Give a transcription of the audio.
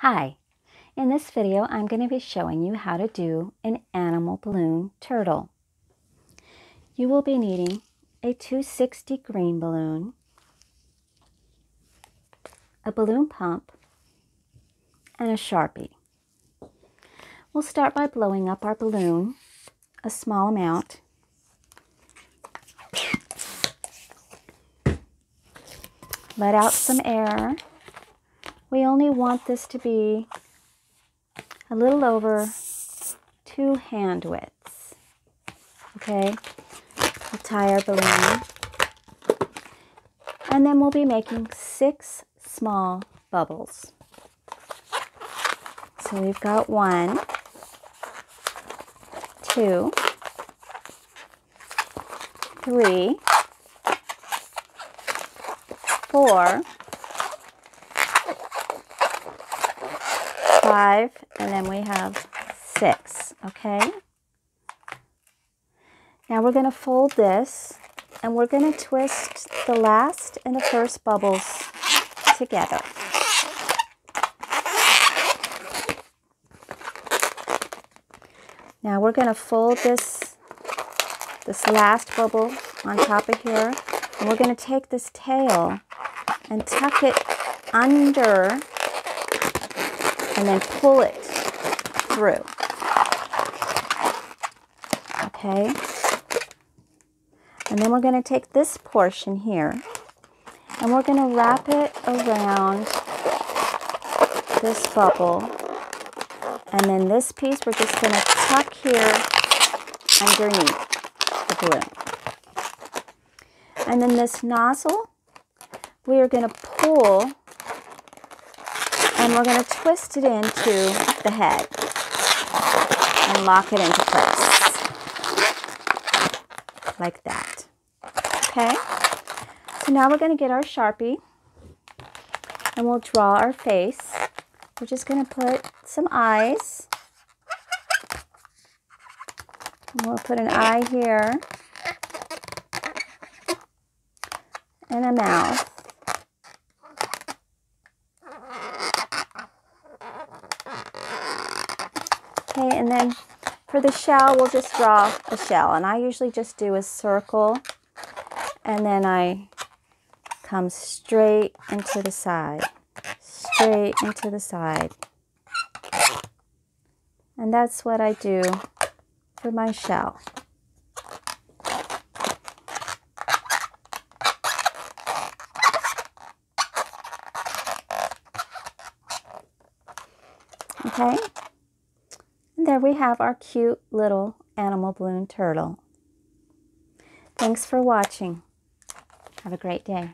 Hi, in this video I'm going to be showing you how to do an animal balloon turtle. You will be needing a 260 green balloon, a balloon pump, and a Sharpie. We'll start by blowing up our balloon, a small amount. Let out some air. We only want this to be a little over 2 hand widths. Okay, we'll tie our balloon. And then we'll be making 6 small bubbles. So we've got 1, 2, 3, 4, 5, and then we have 6, okay? Now we're going to fold this, and we're going to twist the last and the first bubbles together. Now we're going to fold this last bubble on top of here, and we're going to take this tail and tuck it under and then pull it through. Okay? And then we're going to take this portion here and we're going to wrap it around this bubble. And then this piece we're just going to tuck here underneath the balloon. And then this nozzle we are going to pull and we're going to twist it into the head and lock it into place like that. Okay, so now we're going to get our Sharpie and we'll draw our face. We're just going to put some eyes. And we'll put an eye here and a mouth. Okay, and then for the shell, we'll just draw a shell. And I usually just do a circle, and then I come straight into the side, straight into the side. And that's what I do for my shell. Okay? And there we have our cute little animal balloon turtle. Thanks for watching. Have a great day.